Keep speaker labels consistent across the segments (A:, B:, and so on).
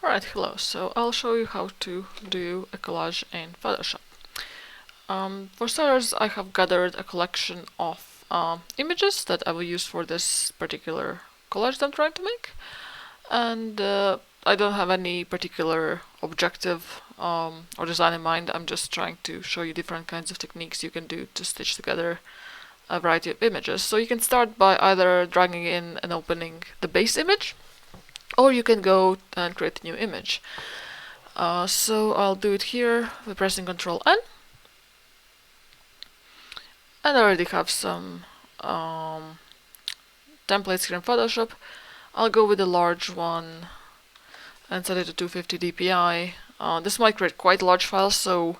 A: Alright, hello. So I'll show you how to do a collage in Photoshop. For starters, I have gathered a collection of images that I will use for this particular collage that I'm trying to make. And I don't have any particular objective or design in mind. I'm just trying to show you different kinds of techniques you can do to stitch together a variety of images. So you can start by either dragging in and opening the base image, or you can go and create a new image. So I'll do it here by pressing Ctrl N, and I already have some templates here in Photoshop. I'll go with the large one and set it to 250 dpi. This might create quite large files, so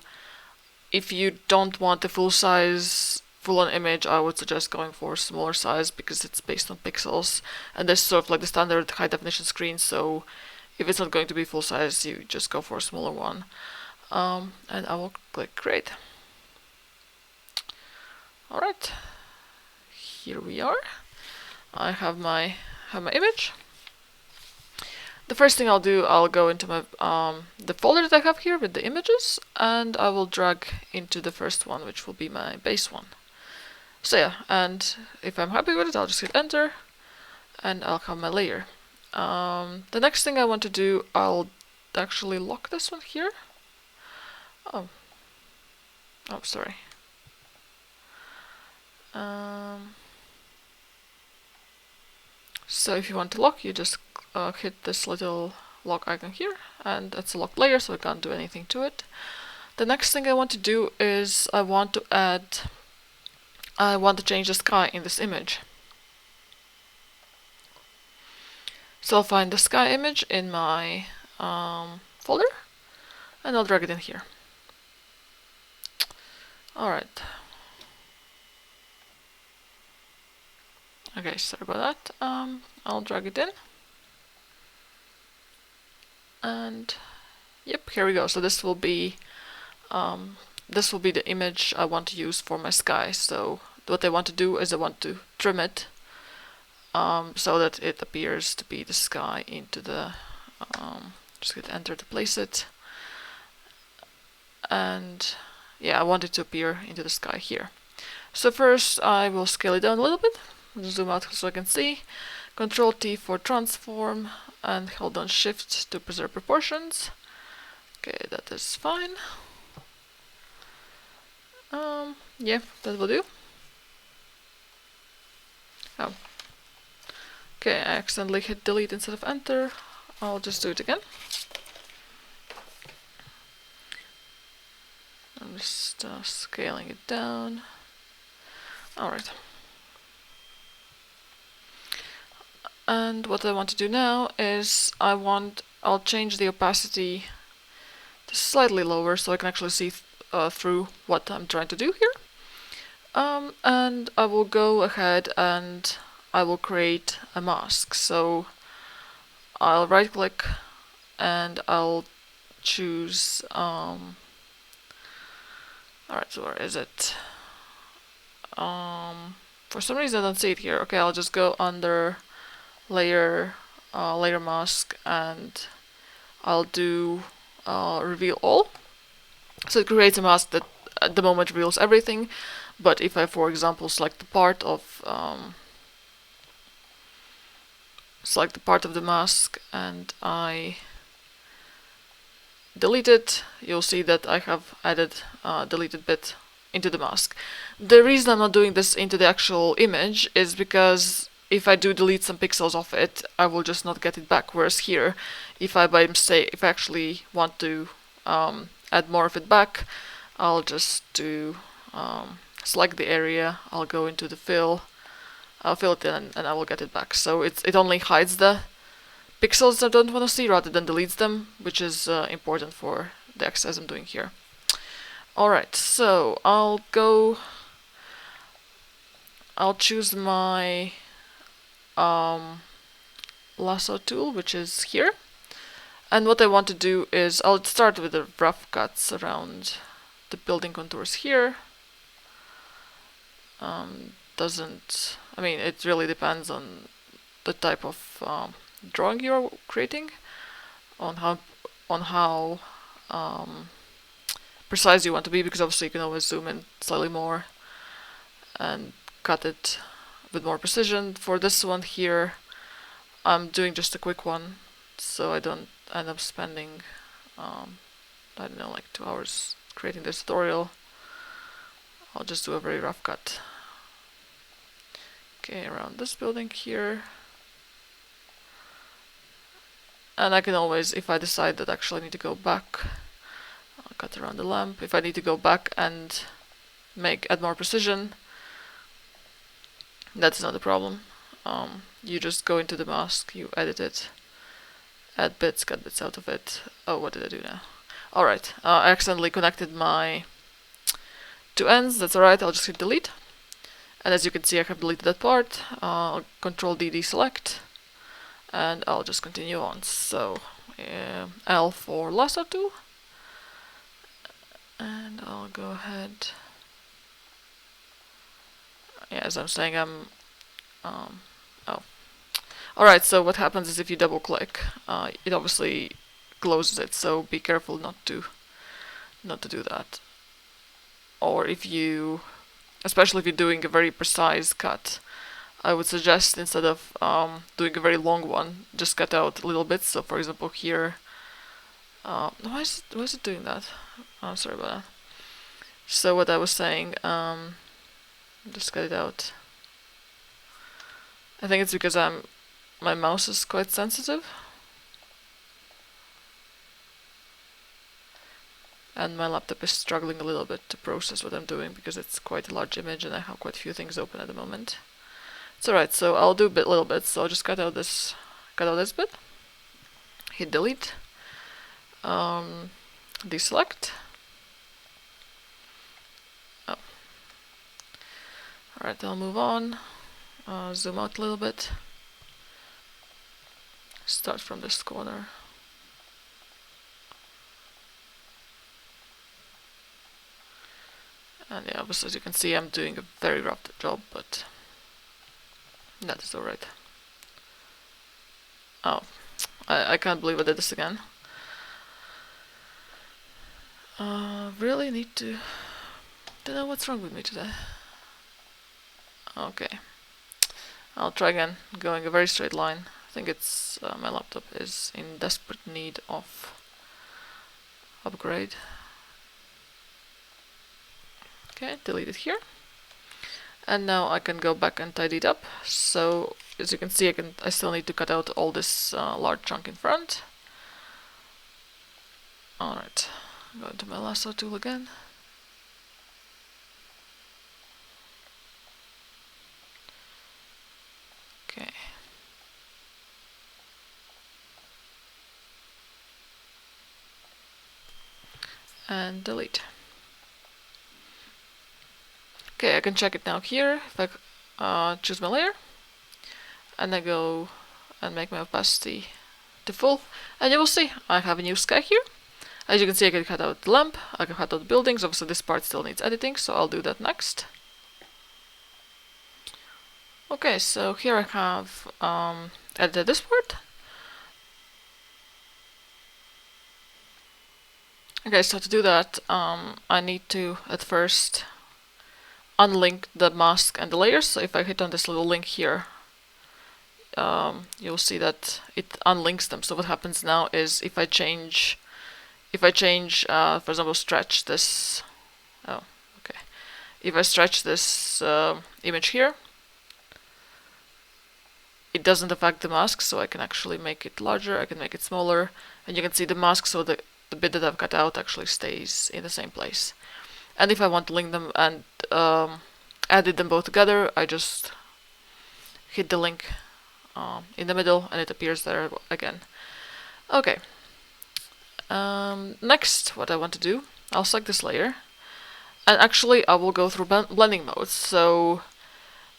A: if you don't want a full-on image, I would suggest going for a smaller size because it's based on pixels, and this is sort of like the standard high-definition screen, so if it's not going to be full size, you just go for a smaller one. And I will click create. Alright, here we are. I have my image. The first thing I'll do, I'll go into my the folder that I have here with the images, and I will drag into the first one, which will be my base one. So yeah, and if I'm happy with it, I'll just hit enter, and I'll have my layer. The next thing I want to do, I'll actually lock this one here. Oh, sorry. So if you want to lock, you just hit this little lock icon here, and that's a locked layer, so I can't do anything to it. The next thing I want to do is I want to change the sky in this image. So I'll find the sky image in my folder, and I'll drag it in here. Alright. Okay, sorry about that. I'll drag it in. And yep, here we go. So this will be the image I want to use for my sky. So what I want to do is I want to trim it so that it appears to be the sky into the just hit enter to place it. And yeah, I want it to appear into the sky here. So first I will scale it down a little bit. Zoom out so I can see. Control T for transform, and hold down Shift to preserve proportions. Okay, that is fine. Yeah, that will do. Oh. Okay, I accidentally hit delete instead of enter. I'll just do it again. I'm just scaling it down. Alright. And what I want to do now is I'll change the opacity to slightly lower so I can actually see through what I'm trying to do here. And I will go ahead and I will create a mask. So I'll right click and I'll choose alright, so where is it? For some reason I don't see it here. Okay, I'll just go under layer mask, and I'll do reveal all. So it creates a mask that at the moment reveals everything, but if I, for example, select the part of the mask and I delete it, you'll see that I have added deleted bit into the mask. The reason I'm not doing this into the actual image is because if I do delete some pixels off it, I will just not get it back. Whereas here, if I by mistake, if I actually want to add more of it back, I'll just do select the area. I'll go into the fill. I'll fill it in, and I will get it back. So it only hides the pixels I don't want to see rather than deletes them, which is important for the exercise I'm doing here. Alright, so I'll choose my lasso tool, which is here, and what I want to do is I'll start with the rough cuts around the building contours here. It really depends on the type of drawing you're creating. on how precise you want to be, because obviously you can always zoom in slightly more and cut it with more precision. For this one here, I'm doing just a quick one, so I don't end up spending, I don't know, like 2 hours creating this tutorial. I'll just do a very rough cut. Okay, around this building here. And I can always, if I decide that actually I need to go back, I'll cut around the lamp. If I need to go back and add more precision, that's not a problem. You just go into the mask, you edit it, add bits, cut bits out of it. Oh, what did I do now? Alright, I accidentally connected my two ends. That's alright, I'll just hit delete. And as you can see, I have deleted that part. I'll Control D deselect, and I'll just continue on. So L for lasso tool, and I'll go ahead. Yeah, as I'm saying, alright, so what happens is if you double click, it obviously closes it, so be careful not to do that. Or if you, especially if you're doing a very precise cut, I would suggest instead of doing a very long one, just cut out little bits. So for example here, why is it doing that? I'm sorry about that. So what I was saying, just cut it out. I think it's because my mouse is quite sensitive, and my laptop is struggling a little bit to process what I'm doing because it's quite a large image and I have quite a few things open at the moment. It's alright, so I'll do little bits. So I'll just cut out this bit, hit delete, deselect. Oh. Alright, I'll move on, zoom out a little bit, start from this corner. And yeah, obviously as you can see I'm doing a very rough job, but that is alright. Oh, I can't believe I did this again. Really need to... Don't know what's wrong with me today. Okay. I'll try again, going a very straight line. I think it's my laptop is in desperate need of upgrade. Okay, delete it here. And now I can go back and tidy it up. So as you can see, I still need to cut out all this large chunk in front. Alright, go into my lasso tool again. Okay. And delete. Okay, I can check it now here. If I choose my layer, and I go and make my opacity to full, and you will see I have a new sky here. As you can see, I can cut out the lamp, I can cut out the buildings. Obviously this part still needs editing, so I'll do that next. Okay, so here I have edited this part. Okay, so to do that, I need to at first unlink the mask and the layers. So if I hit on this little link here, you'll see that it unlinks them. So what happens now is if I change, for example, stretch this. Oh, okay. If I stretch this image here, it doesn't affect the mask, so I can actually make it larger, I can make it smaller, and you can see the mask, so the bit that I've cut out actually stays in the same place. And if I want to link them and edit them both together, I just hit the link in the middle and it appears there again. Okay. Next, what I want to do, I'll select this layer, and actually I will go through blending modes. So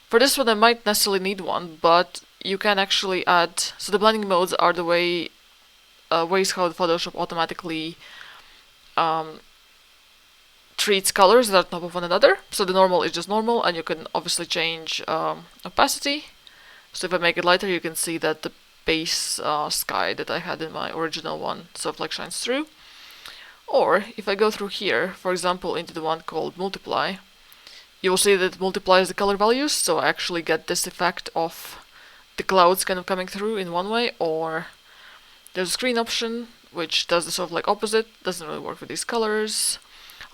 A: for this one I might necessarily need one, but you can actually add, so the blending modes are the ways how Photoshop automatically treats colors that are on top of one another. So the normal is just normal, and you can obviously change opacity. So if I make it lighter, you can see that base sky that I had in my original one, so it like shines through. Or if I go through here, for example, into the one called multiply, you will see that it multiplies the color values, so I actually get this effect of the clouds kind of coming through in one way, or there's a screen option which does the sort of like opposite, doesn't really work with these colors.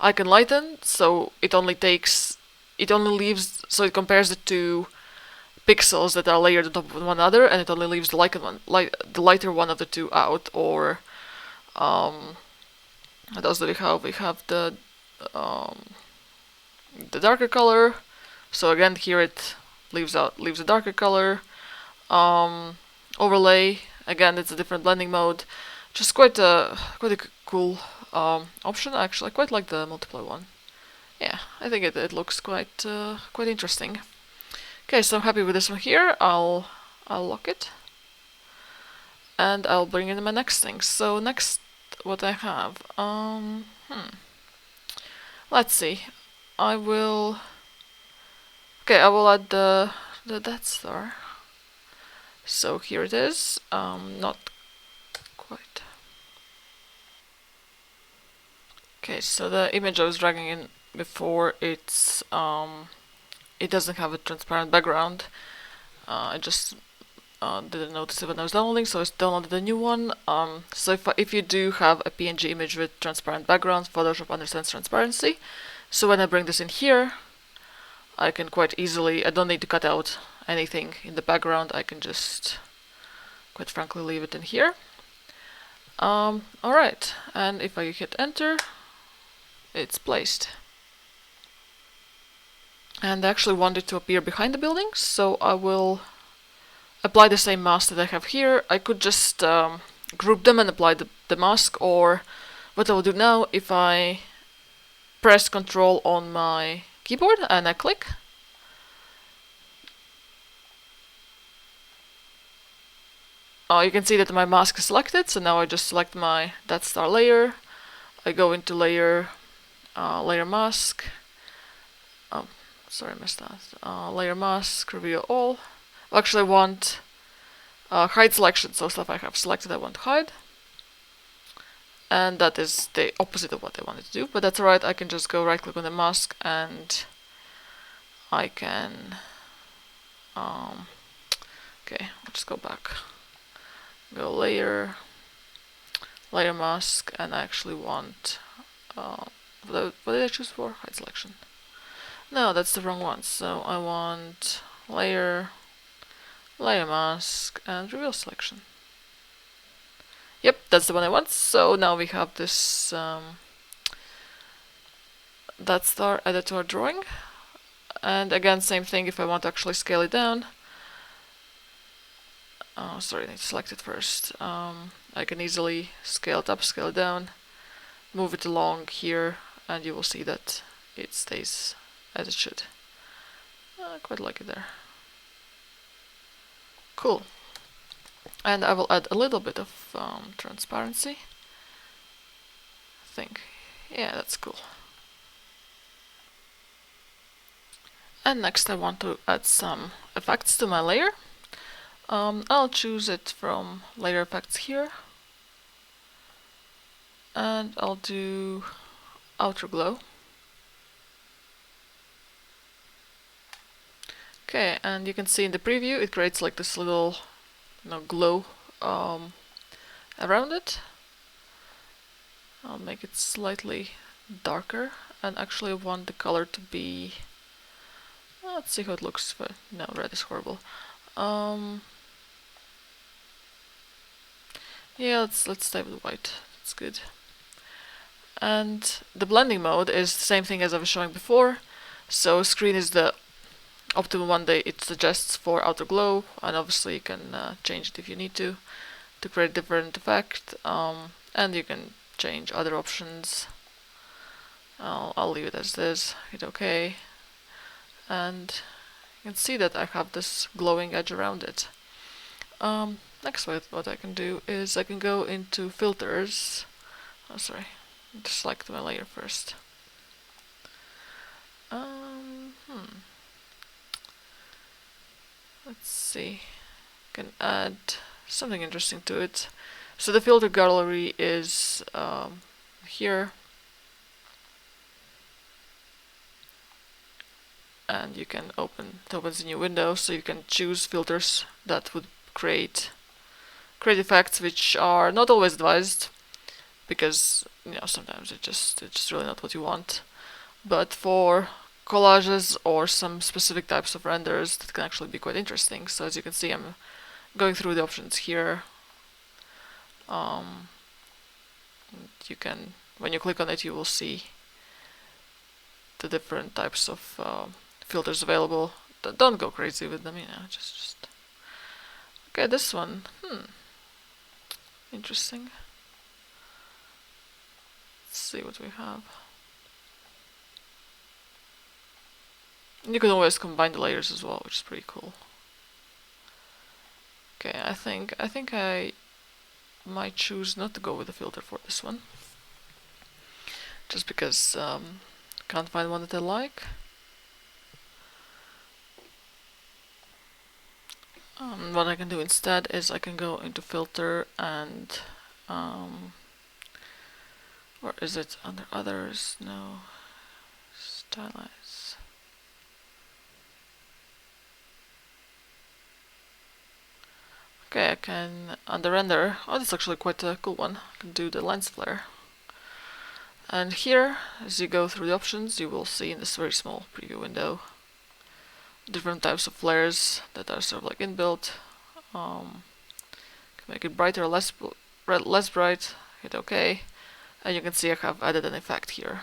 A: I can lighten, so it only leaves, so it compares the two pixels that are layered on top of one another, and it only leaves the the lighter one of the two out. Or what else do we have? We have the darker color. So again, here it leaves a darker color. Overlay. Again, it's a different blending mode. Just quite a cool option. Actually, I quite like the multiply one. Yeah, I think it looks quite interesting. Okay, so I'm happy with this one here. I'll lock it, and I'll bring in my next thing. So next, what I have, let's see. I will add the Death Star. So here it is. Not quite. Okay, so the image I was dragging in before, it doesn't have a transparent background. I just didn't notice it when I was downloading, so I downloaded a new one. So if you do have a PNG image with transparent background, Photoshop understands transparency. So when I bring this in here, I can quite easily, I don't need to cut out anything in the background, I can just, quite frankly, leave it in here. Alright, and if I hit enter, it's placed. And I actually want it to appear behind the building, so I will apply the same mask that I have here. I could just group them and apply the mask, or what I will do now, if I press Ctrl on my keyboard and I click, you can see that my mask is selected, so now I just select my Death Star layer, I go into layer, layer mask, sorry I missed that, layer mask, reveal all. Actually I want hide selection, so stuff I have selected I want to hide. And that is the opposite of what I wanted to do, but that's alright. I can just go right click on the mask and I can okay, let's go back, go layer, layer mask, and I actually want what did I choose for? Hide selection. No, that's the wrong one. So I want layer, layer mask, and reveal selection. Yep, that's the one I want. So now we have this Death Star added to our drawing. And again, same thing, if I want to actually scale it down. Sorry, I need to select it first. I can easily scale it up, scale it down, move it along here, and you will see that it stays as it should. I quite like it there. Cool. And I will add a little bit of transparency. I think, yeah, that's cool. And next I want to add some effects to my layer. I'll choose it from layer effects here. And I'll do outer glow. Okay, and you can see in the preview it creates like this little glow around it. I'll make it slightly darker, and actually I want the color to be, let's see how it looks. No, red is horrible. Yeah, let's stay with white. That's good. And the blending mode is the same thing as I was showing before. So screen is the optimum one that it suggests for outer glow, and obviously you can change it if you need to create a different effect, and you can change other options. I'll leave it as this, hit OK, and you can see that I have this glowing edge around it. Next, what I can do is I can go into filters. Oh, sorry, just select my layer first. Let's see. I can add something interesting to it. So the filter gallery is here, and you can it opens a new window, so you can choose filters that would create effects which are not always advised, because sometimes it's just really not what you want. But for collages or some specific types of renders, that can actually be quite interesting. So as you can see, I'm going through the options here. You can, when you click on it, you will see the different types of filters available. Don't go crazy with them, just okay. This one, interesting. Let's see what we have. And you can always combine the layers as well, which is pretty cool. Okay, I think I might choose not to go with the filter for this one, just because can't find one that I like. What I can do instead is I can go into filter and or is it under others? No, stylize. Okay, I can under render. Oh, that's actually quite a cool one. I can do the lens flare. And here, as you go through the options, you will see in this very small preview window different types of flares that are sort of like inbuilt. Can make it brighter or less bright. Hit OK, and you can see I have added an effect here.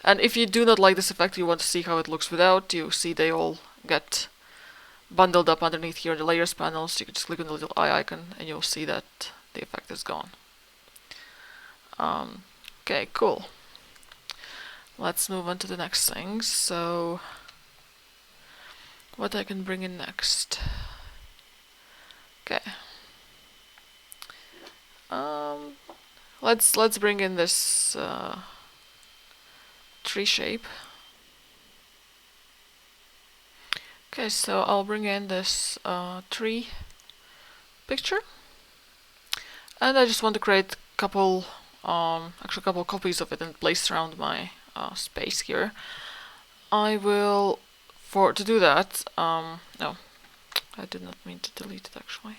A: And if you do not like this effect, you want to see how it looks without, you see they all get bundled up underneath here in the layers panel, so you can just click on the little eye icon and you'll see that the effect is gone. Okay, cool. Let's move on to the next thing. So what I can bring in next. Okay. Let's bring in this tree shape. Okay, so I'll bring in this tree picture, and I just want to create a couple, actually a couple copies of it and place around my space here. I will, to do that, no, I did not mean to delete it actually.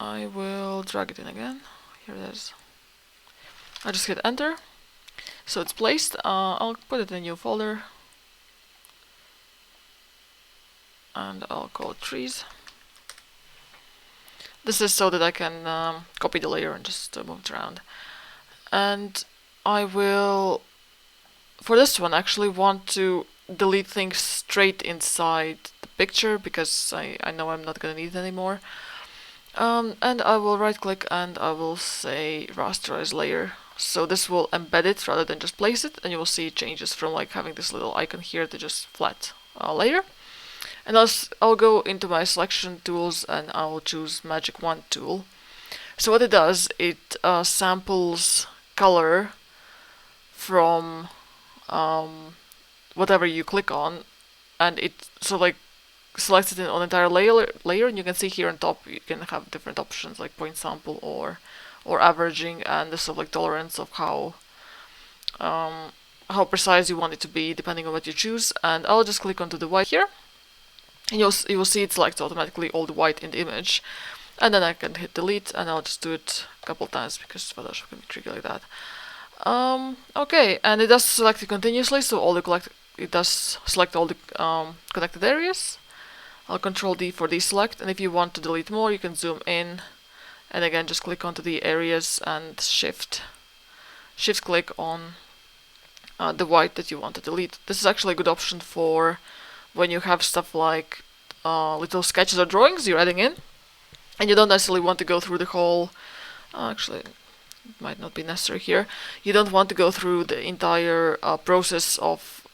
A: I will drag it in again. Here it is. I just hit enter, so it's placed. I'll put it in a new folder, and I'll call it trees. This is so that I can copy the layer and just move it around. And I will, for this one, actually want to delete things straight inside the picture, because I know I'm not going to need it anymore. And I will right click and I will say rasterize layer. So this will embed it rather than just place it, and you will see it changes from like having this little icon here to just flat layer. And I'll go into my selection tools and I'll choose Magic Wand tool. So what it does, it samples color from whatever you click on, and it like selects it on an entire layer, and you can see here on top you can have different options like point sample or averaging, and the sort of like tolerance of how precise you want it to be depending on what you choose. And I'll just click onto the white here, and you will see it selects automatically all the white in the image. And then I can hit delete, and I'll just do it a couple times because Photoshop can be tricky like that. Okay, and it does select it continuously, so it does select all the connected areas. I'll Control D for deselect, and if you want to delete more, you can zoom in, and again just click onto the areas and shift click on the white that you want to delete. This is actually a good option for when you have stuff like little sketches or drawings you're adding in, and you don't necessarily want to go through the whole, actually it might not be necessary here, you don't want to go through the entire process of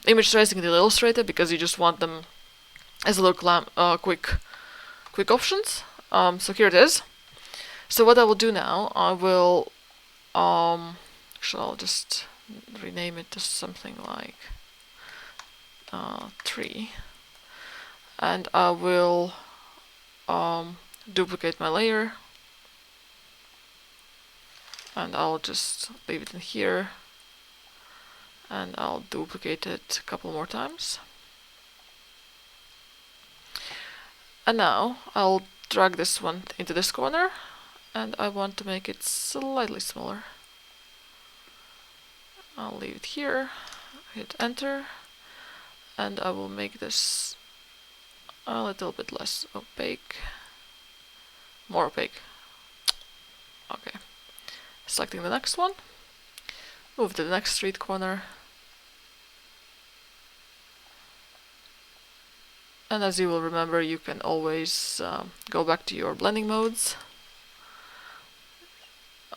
A: image tracing in Illustrator, because you just want them as a little quick options. So here it is. So what I will do now, I will actually I'll just rename it to something like tree, and I will duplicate my layer, and I'll just leave it in here, and I'll duplicate it a couple more times. And now I'll drag this one into this corner, and I want to make it slightly smaller. I'll leave it here, hit enter, and I will make this a little bit less opaque. More opaque. Okay. Selecting the next one. Move to the next street corner. And as you will remember, you can always go back to your blending modes.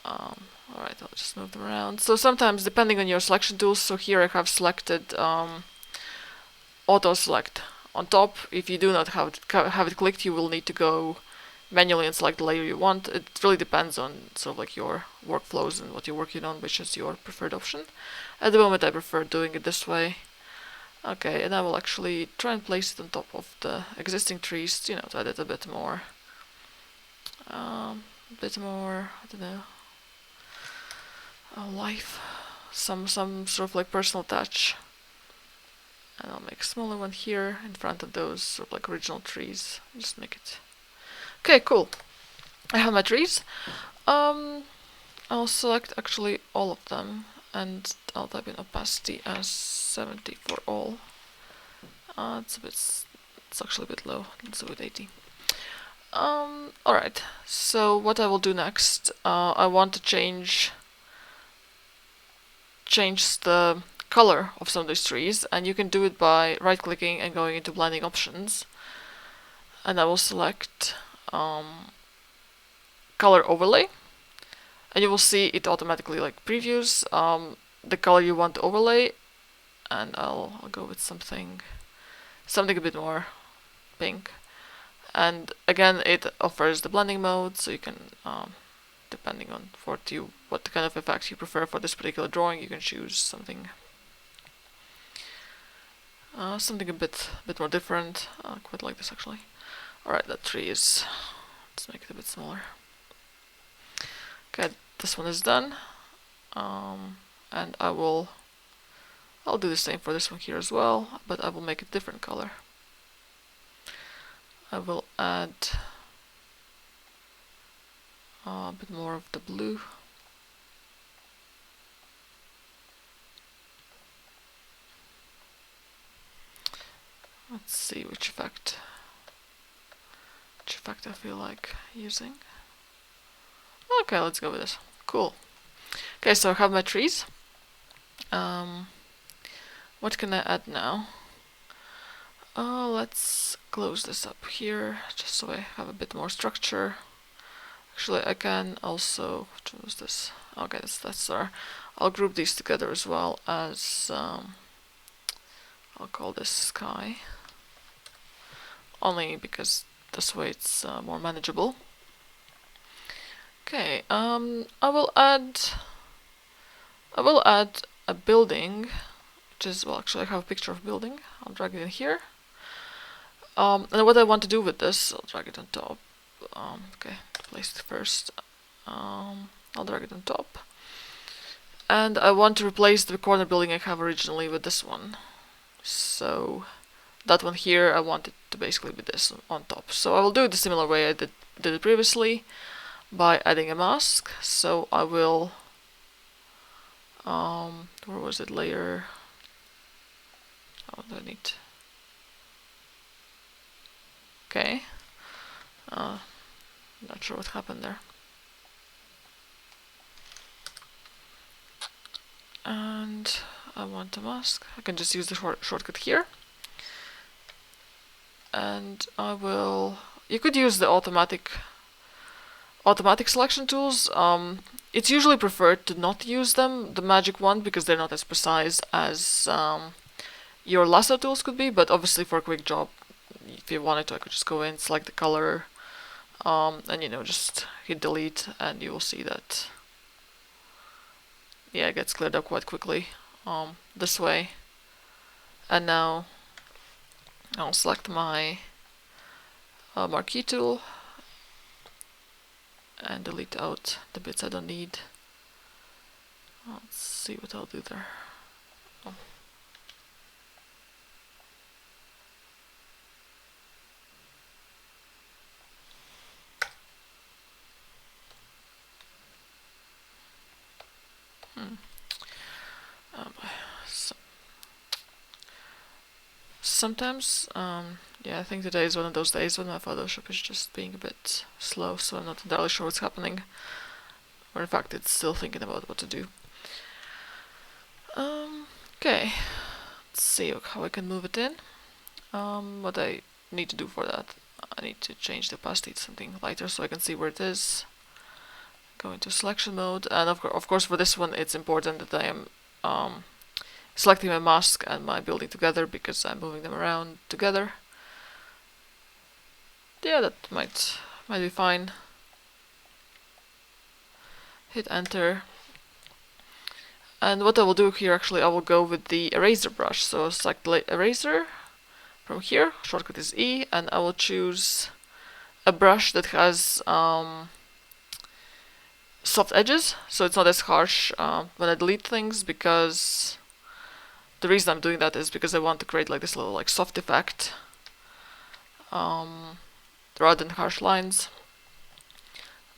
A: Alright, I'll just move them around. So sometimes, depending on your selection tools, so here I have selected auto select on top. If you do not have it clicked, you will need to go manually and select the layer you want. It really depends on sort of like your workflows and what you're working on, which is your preferred option. At the moment I prefer doing it this way. Okay, and I will actually try and place it on top of the existing trees, you know, to add it a bit more, I don't know, life, some sort of like personal touch. And I'll make a smaller one here in front of those sort of like original trees. Just make it. Okay, cool. I have my trees. I'll select actually all of them, and I'll type in opacity as 70 for all. It's actually a bit low. Let's do it 80. Alright, so what I will do next, I want to change the color of some of these trees, and you can do it by right-clicking and going into blending options. And I will select color overlay, and you will see it automatically like previews the color you want to overlay, and I'll go with something a bit more pink. And again, it offers the blending mode, so you can depending on what kind of effect you prefer for this particular drawing, you can choose something a bit more different. I quite like this actually. Alright, that tree is, let's make it a bit smaller. Okay, this one is done. And I'll do the same for this one here as well, but I will make a different color. I will add a bit more of the blue. Let's see which effect I feel like using. Okay, let's go with this. Cool. Okay, so I have my trees. What can I add now? Let's close this up here, just so I have a bit more structure. Actually, I can also choose this. Okay, that's there. I'll group these together as well as I'll call this sky, only because this way it's more manageable. Okay, I will add a building, which is, well, actually I have a picture of a building. I'll drag it in here. And what I want to do with this, I'll drag it on top. Okay, place it first. I'll drag it on top. And I want to replace the corner building I have originally with this one. So that one here, I want it to basically be this on top. So I will do it the similar way I did it previously, by adding a mask. So I will, where was it, layer? Oh, do I need? Okay. Not sure what happened there. And I want a mask. I can just use the shortcut here. And I will. You could use the automatic selection tools. It's usually preferred to not use them, the magic one, because they're not as precise as your lasso tools could be. But obviously, for a quick job, if you wanted to, I could just go in, select the color, and just hit delete, and you will see that, yeah, it gets cleared up quite quickly this way. And now I'll select my marquee tool and delete out the bits I don't need. Let's see what I'll do there. Oh. So sometimes, yeah, I think today is one of those days when my Photoshop is just being a bit slow, so I'm not entirely sure what's happening. Or in fact, it's still thinking about what to do. Okay, let's see how I can move it in. What I need to do for that, I need to change the opacity to something lighter so I can see where it is. Go into selection mode, and of course for this one it's important that I am selecting my mask and my building together because I'm moving them around together. Yeah, that might be fine. Hit enter. And what I will do here, actually, I will go with the eraser brush. So select eraser from here, shortcut is E, and I will choose a brush that has soft edges, so it's not as harsh when I delete things, because the reason I'm doing that is because I want to create like this little like soft effect rather than harsh lines.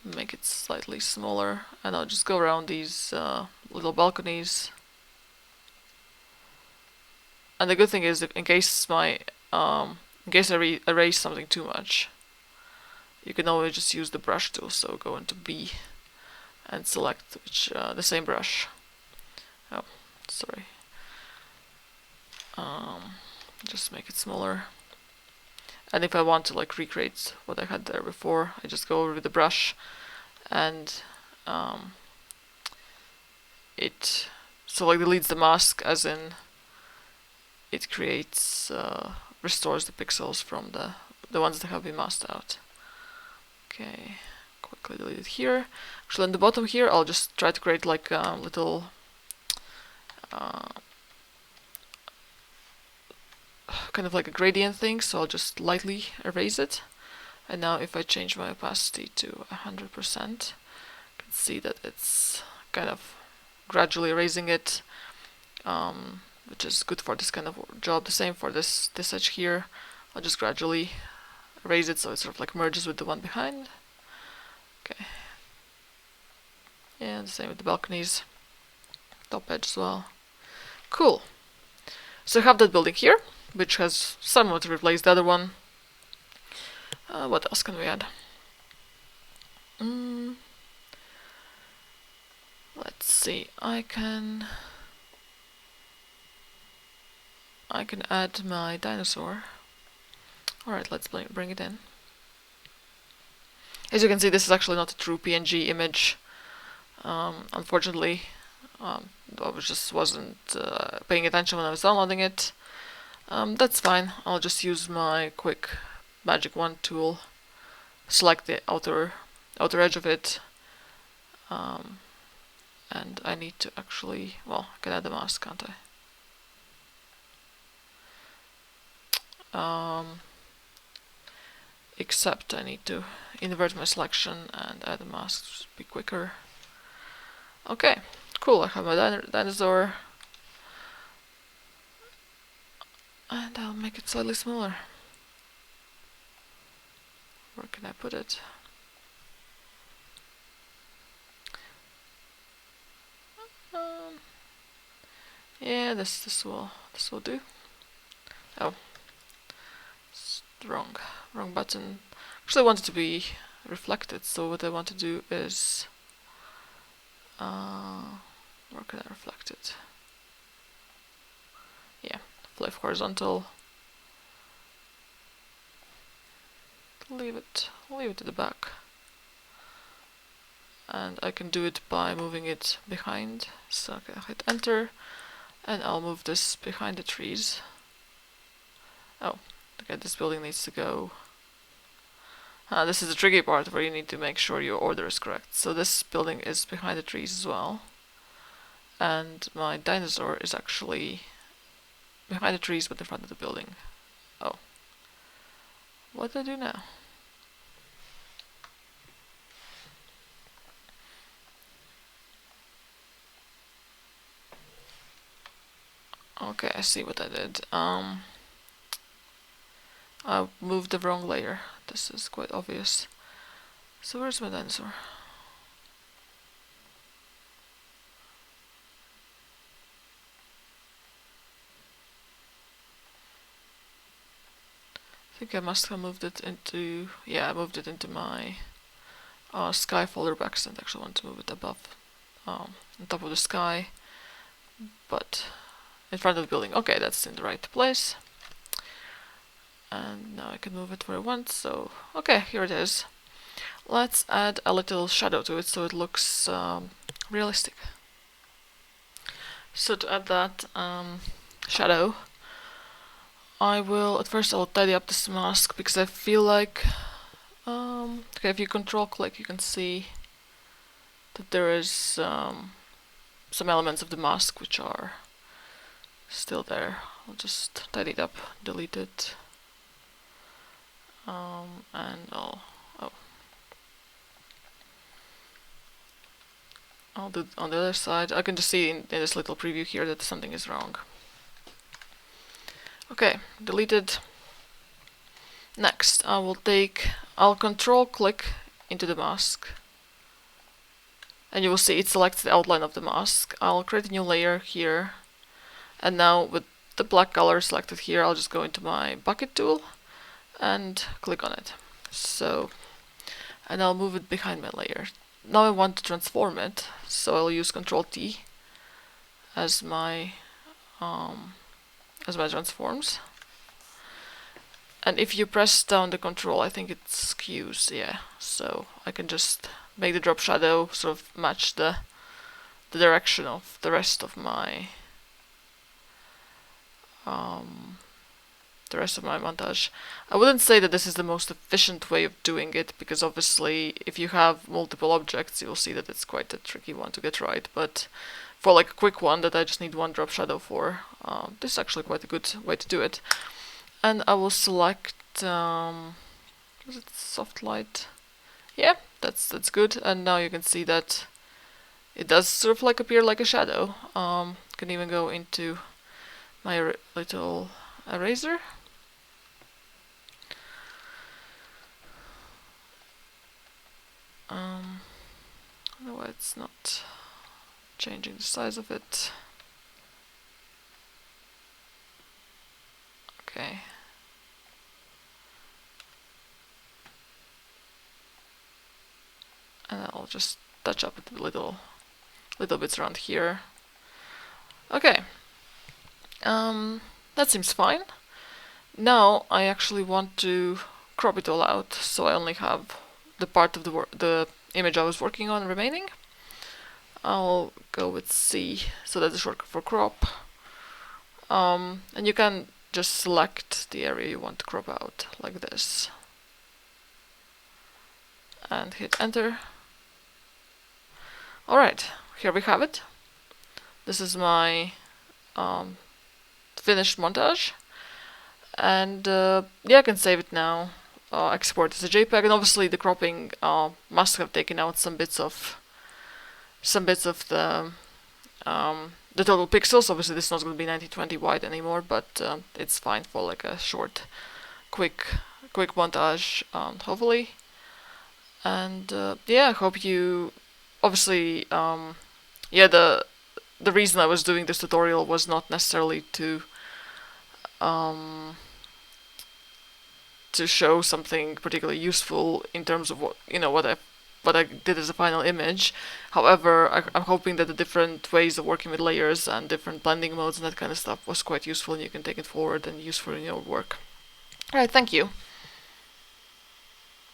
A: Make it slightly smaller, and I'll just go around these little balconies. And the good thing is, if in case I erase something too much, you can always just use the brush tool. So go into B and select the same brush. Oh, sorry. Just make it smaller. And if I want to like recreate what I had there before, I just go over with the brush, and it so like deletes the mask, as in it creates restores the pixels from the ones that have been masked out. Okay, quickly delete it here. Actually, on the bottom here, I'll just try to create like a little kind of like a gradient thing, so I'll just lightly erase it. And now if I change my opacity to 100%, you can see that it's kind of gradually erasing it, which is good for this kind of job. The same for this edge here. I'll just gradually erase it so it sort of like merges with the one behind. Okay. And the same with the balconies. Top edge as well. Cool. So I have that building here, which has somewhat replaced the other one. What else can we add? Let's see. I can add my dinosaur. Alright, let's bring it in. As you can see, this is actually not a true PNG image. Unfortunately, I just wasn't paying attention when I was downloading it. That's fine. I'll just use my quick magic wand tool, select the outer edge of it, and I need to actually, well, I can add the mask, can't I? Except I need to invert my selection and add a mask to be quicker. Okay, cool. I have my dinosaur, and I'll make it slightly smaller. Where can I put it? Yeah, this will do. Oh, it's wrong button. Actually, I want it to be reflected. So what I want to do is, where can I reflect it? Yeah, flip horizontal. Leave it to the back. And I can do it by moving it behind. So I can hit enter, and I'll move this behind the trees. Oh, okay, this building needs to go. This is the tricky part where you need to make sure your order is correct. So this building is behind the trees as well. And my dinosaur is actually behind the trees but in front of the building. Oh. What do I do now? Okay, I see what I did. I moved the wrong layer. This is quite obvious. So where's my dinosaur? I think I must have moved it into... Yeah, I moved it into my sky folder by accident. Actually, I want to move it above, on top of the sky, but in front of the building. Okay, that's in the right place. And now I can move it where I want, so... Okay, here it is. Let's add a little shadow to it so it looks realistic. So to add that shadow, I will, at first I'll tidy up this mask, because I feel like, okay, if you control click you can see that there is some elements of the mask which are still there. I'll just tidy it up, delete it, and I'll do it on the other side. I can just see in this little preview here that something is wrong. Okay, deleted. Next, I'll control click into the mask, and you will see it selects the outline of the mask. I'll create a new layer here, and now with the black color selected here, I'll just go into my bucket tool and click on it. So, and I'll move it behind my layer. Now I want to transform it, so I'll use Ctrl T as my transforms. And if you press down the control, I think it skews, yeah. So I can just make the drop shadow sort of match the direction of the rest of my montage. I wouldn't say that this is the most efficient way of doing it, because obviously if you have multiple objects you'll see that it's quite a tricky one to get right, but for like a quick one that I just need one drop shadow for, this is actually quite a good way to do it. And I will select, is it soft light? Yeah, that's good. And now you can see that it does sort of like appear like a shadow. Can even go into my little eraser. I don't know why it's not changing the size of it. Okay. And I'll just touch up the little bits around here. Okay. That seems fine. Now I actually want to crop it all out, so I only have the part of the image I was working on remaining. I'll go with C, so that's a shortcut for crop. And you can just select the area you want to crop out, like this. And hit enter. Alright, here we have it. This is my finished montage. And yeah, I can save it now, export as a JPEG, and obviously the cropping must have taken out some bits of the total pixels. Obviously this is not going to be 1920 wide anymore, but it's fine for like a short, quick montage, hopefully. And yeah, I hope you, obviously, yeah, the reason I was doing this tutorial was not necessarily to show something particularly useful in terms of what I did as a final image. However, I'm hoping that the different ways of working with layers and different blending modes and that kind of stuff was quite useful, and you can take it forward and use for in your work. Alright, thank you.